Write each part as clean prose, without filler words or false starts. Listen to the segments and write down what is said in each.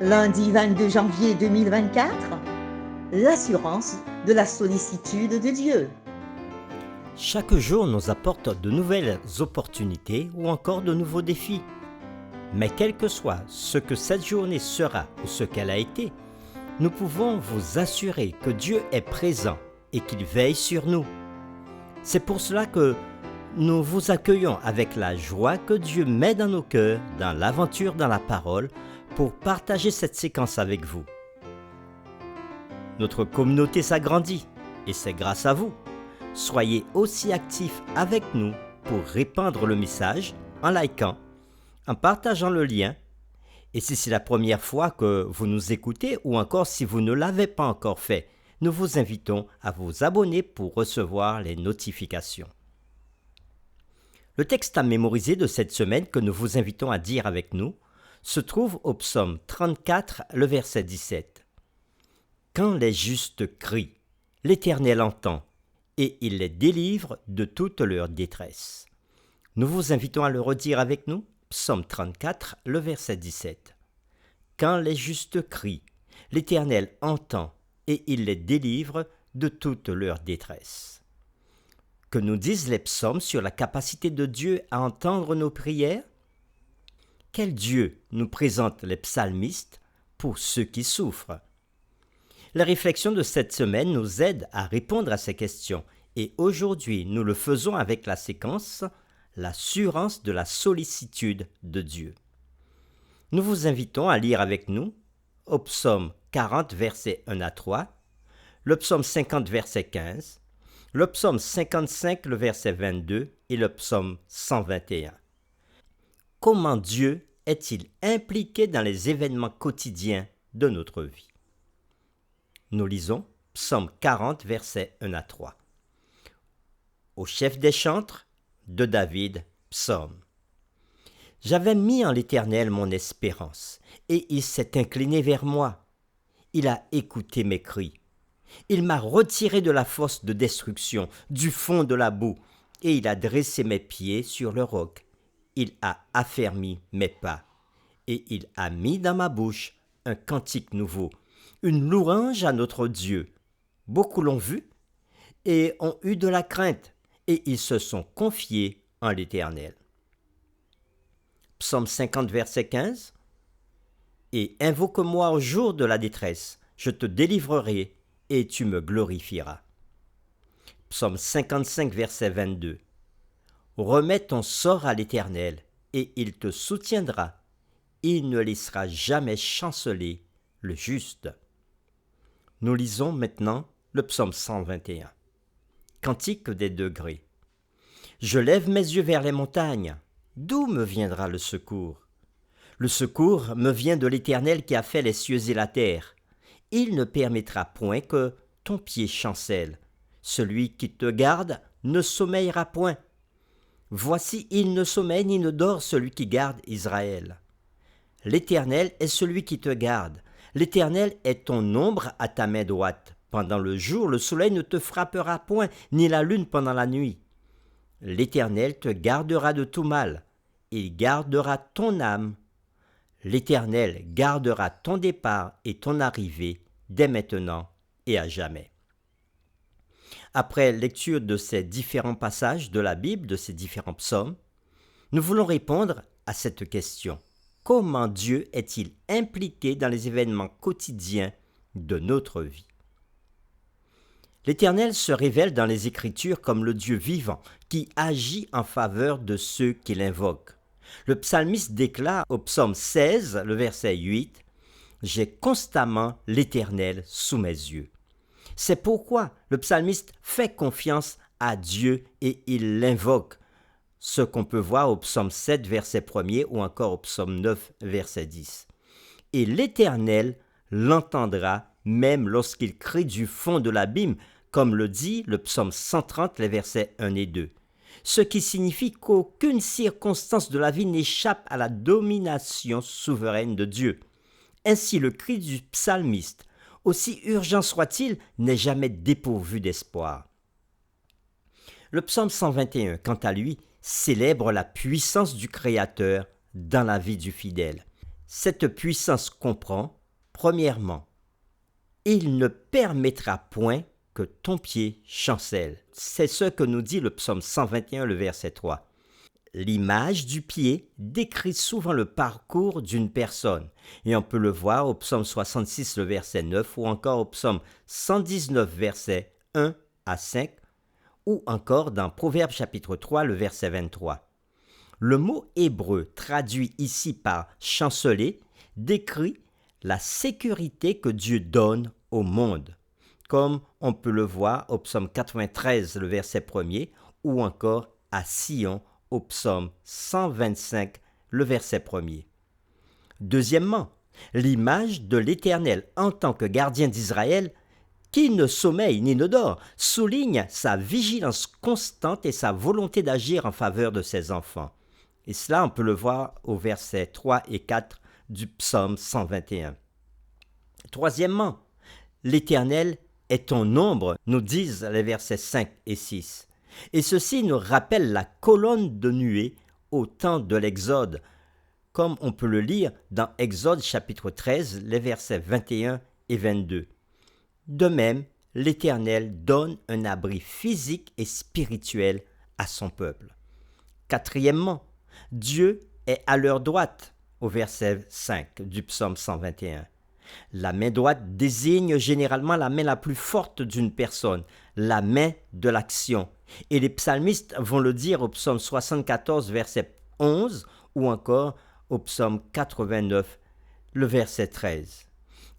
Lundi 22 janvier 2024, l'assurance de la sollicitude de Dieu. Chaque jour nous apporte de nouvelles opportunités ou encore de nouveaux défis. Mais quel que soit ce que cette journée sera ou ce qu'elle a été, nous pouvons vous assurer que Dieu est présent et qu'il veille sur nous. C'est pour cela que nous vous accueillons avec la joie que Dieu met dans nos cœurs, dans l'aventure, dans la parole, pour partager cette séquence avec vous. Notre communauté s'agrandit et c'est grâce à vous. Soyez aussi actifs avec nous pour répandre le message en likant, en partageant le lien. Et si c'est la première fois que vous nous écoutez ou encore si vous ne l'avez pas encore fait, nous vous invitons à vous abonner pour recevoir les notifications. Le texte à mémoriser de cette semaine que nous vous invitons à dire avec nous se trouve au psaume 34, le verset 17. Quand les justes crient, l'Éternel entend, et il les délivre de toute leur détresse. Nous vous invitons à le redire avec nous, psaume 34, le verset 17. Quand les justes crient, l'Éternel entend, et il les délivre de toute leur détresse. Que nous disent les psaumes sur la capacité de Dieu à entendre nos prières? Quel Dieu nous présentent les psalmistes pour ceux qui souffrent? La réflexion de cette semaine nous aide à répondre à ces questions et aujourd'hui nous le faisons avec la séquence « L'assurance de la sollicitude de Dieu ». Nous vous invitons à lire avec nous au psaume 40 versets 1 à 3, le psaume 50 verset 15, le psaume 55 le verset 22 et le psaume 121. Comment Dieu est-il impliqué dans les événements quotidiens de notre vie? Nous lisons psaume 40 versets 1 à 3. Au chef des chantres de David, psaume. J'avais mis en l'Éternel mon espérance, et il s'est incliné vers moi. Il a écouté mes cris. Il m'a retiré de la fosse de destruction, du fond de la boue, et il a dressé mes pieds sur le roc. Il a affermi mes pas, et il a mis dans ma bouche un cantique nouveau, une louange à notre Dieu. Beaucoup l'ont vu et ont eu de la crainte, et ils se sont confiés en l'Éternel. Psaume 50, verset 15. Et invoque-moi au jour de la détresse, je te délivrerai et tu me glorifieras. Psaume 55, verset 22. Remets ton sort à l'Éternel, et il te soutiendra. Il ne laissera jamais chanceler le juste. Nous lisons maintenant le psaume 121. Cantique des degrés. Je lève mes yeux vers les montagnes. D'où me viendra le secours? Le secours me vient de l'Éternel qui a fait les cieux et la terre. Il ne permettra point que ton pied chancelle. Celui qui te garde ne sommeillera point. Voici, il ne sommeille ni ne dort celui qui garde Israël. L'Éternel est celui qui te garde. L'Éternel est ton ombre à ta main droite. Pendant le jour, le soleil ne te frappera point, ni la lune pendant la nuit. L'Éternel te gardera de tout mal. Il gardera ton âme. L'Éternel gardera ton départ et ton arrivée dès maintenant et à jamais. Après lecture de ces différents passages de la Bible, de ces différents psaumes, nous voulons répondre à cette question. Comment Dieu est-il impliqué dans les événements quotidiens de notre vie? L'Éternel se révèle dans les Écritures comme le Dieu vivant qui agit en faveur de ceux qui l'invoquent. Le psalmiste déclare au psaume 16, le verset 8, « J'ai constamment l'Éternel sous mes yeux ». C'est pourquoi le psalmiste fait confiance à Dieu et il l'invoque, ce qu'on peut voir au psaume 7, verset 1er ou encore au psaume 9, verset 10. Et l'Éternel l'entendra même lorsqu'il crie du fond de l'abîme, comme le dit le psaume 130, les versets 1 et 2. Ce qui signifie qu'aucune circonstance de la vie n'échappe à la domination souveraine de Dieu. Ainsi, le cri du psalmiste, aussi urgent soit-il, n'est jamais dépourvu d'espoir. Le psaume 121, quant à lui, célèbre la puissance du Créateur dans la vie du fidèle. Cette puissance comprend, premièrement, il ne permettra point que ton pied chancelle. C'est ce que nous dit le psaume 121, le verset 3. L'image du pied décrit souvent le parcours d'une personne, et on peut le voir au psaume 66, le verset 9, ou encore au psaume 119, verset 1 à 5, ou encore dans Proverbes chapitre 3, le verset 23. Le mot hébreu traduit ici par chanceler décrit la sécurité que Dieu donne au monde, comme on peut le voir au psaume 93, le verset 1er, ou encore à Sion, au psaume 125, le verset 1er. Deuxièmement, l'image de l'Éternel en tant que gardien d'Israël, qui ne sommeille ni ne dort, souligne sa vigilance constante et sa volonté d'agir en faveur de ses enfants. Et cela, on peut le voir au verset 3 et 4 du psaume 121. Troisièmement, l'Éternel est ton ombre, nous disent les versets 5 et 6. Et ceci nous rappelle la colonne de nuée au temps de l'Exode, comme on peut le lire dans Exode chapitre 13, les versets 21 et 22. De même, l'Éternel donne un abri physique et spirituel à son peuple. Quatrièmement, Dieu est à leur droite, au verset 5 du psaume 121. La main droite désigne généralement la main la plus forte d'une personne, la main de l'action. Et les psalmistes vont le dire au psaume 74, verset 11, ou encore au psaume 89, le verset 13.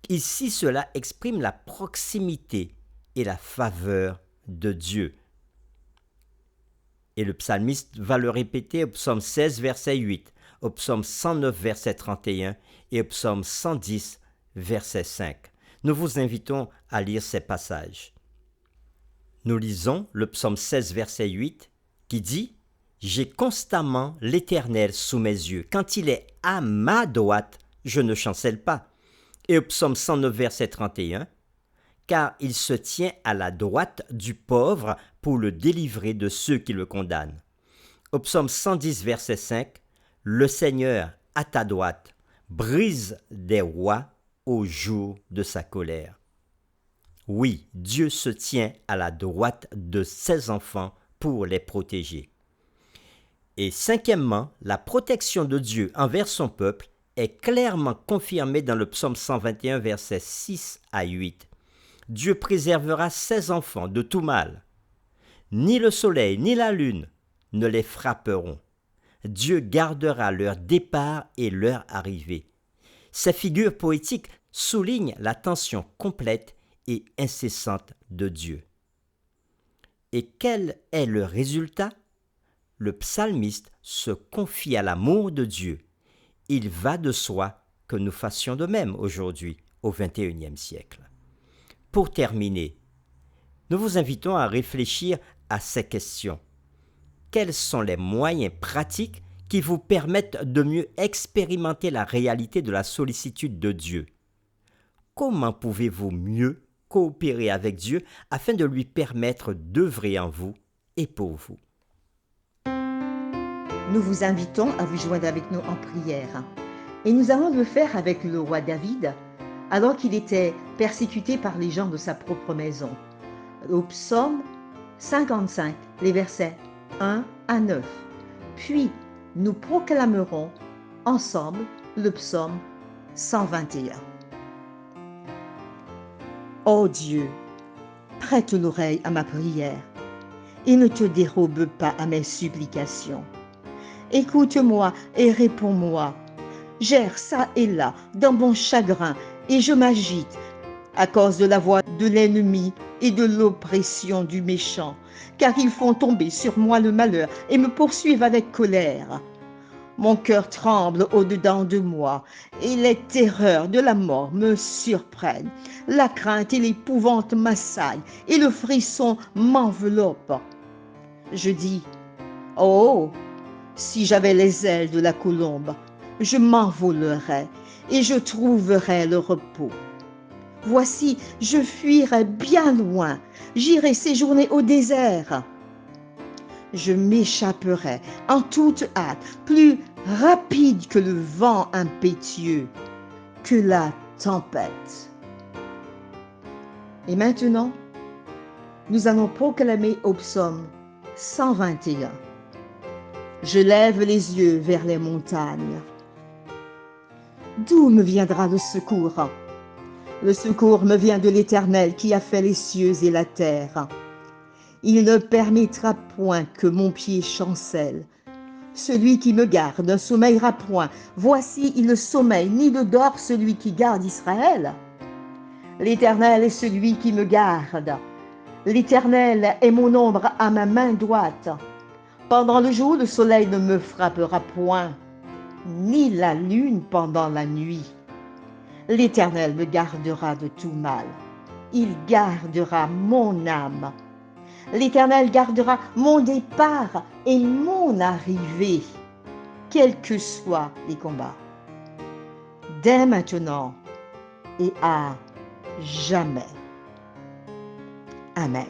Ici, cela exprime la proximité et la faveur de Dieu. Et le psalmiste va le répéter au psaume 16, verset 8, au psaume 109, verset 31 et au psaume 110, verset 5. Nous vous invitons à lire ces passages. Nous lisons le psaume 16, verset 8, qui dit « J'ai constamment l'Éternel sous mes yeux. Quand il est à ma droite, je ne chancelle pas. » Et au psaume 109, verset 31, « Car il se tient à la droite du pauvre pour le délivrer de ceux qui le condamnent. » Au psaume 110, verset 5, « Le Seigneur, à ta droite, brise des rois au jour de sa colère. » Oui, Dieu se tient à la droite de ses enfants pour les protéger. Et cinquièmement, la protection de Dieu envers son peuple est clairement confirmée dans le psaume 121, versets 6 à 8. Dieu préservera ses enfants de tout mal. Ni le soleil ni la lune ne les frapperont. Dieu gardera leur départ et leur arrivée. Ces figures poétiques soulignent l'attention complète et incessante de Dieu. Et quel est le résultat? Le psalmiste se confie à l'amour de Dieu. Il va de soi que nous fassions de même aujourd'hui, au XXIe siècle. Pour terminer, nous vous invitons à réfléchir à ces questions. Quels sont les moyens pratiques qui vous permettent de mieux expérimenter la réalité de la sollicitude de Dieu? Comment pouvez-vous mieux coopérer avec Dieu afin de lui permettre d'œuvrer en vous et pour vous? Nous vous invitons à vous joindre avec nous en prière. Et nous allons le faire avec le roi David, alors qu'il était persécuté par les gens de sa propre maison. Au psaume 55, les versets 1 à 9. Puis, nous proclamerons ensemble le psaume 121. Ô Dieu, prête l'oreille à ma prière et ne te dérobe pas à mes supplications. Écoute-moi et réponds-moi. J'erre çà et là dans mon chagrin et je m'agite à cause de la voix de l'ennemi et de l'oppression du méchant, car ils font tomber sur moi le malheur et me poursuivent avec colère. Mon cœur tremble au-dedans de moi et les terreurs de la mort me surprennent. La crainte et l'épouvante m'assaillent et le frisson m'enveloppe. Je dis, oh, si j'avais les ailes de la colombe, je m'envolerais et je trouverais le repos. Voici, je fuirai bien loin, j'irai séjourner au désert. Je m'échapperai en toute hâte, plus rapide que le vent impétueux, que la tempête. Et maintenant, nous allons proclamer au psaume 121. Je lève les yeux vers les montagnes. D'où me viendra le secours? Le secours me vient de l'Éternel qui a fait les cieux et la terre. Il ne permettra point que mon pied chancelle. Celui qui me garde ne sommeillera point. Voici, il ne sommeille ni ne dort celui qui garde Israël. L'Éternel est celui qui me garde. L'Éternel est mon ombre à ma main droite. Pendant le jour, le soleil ne me frappera point, ni la lune pendant la nuit. L'Éternel me gardera de tout mal. Il gardera mon âme. L'Éternel gardera mon départ et mon arrivée, quels que soient les combats. Dès maintenant et à jamais. Amen.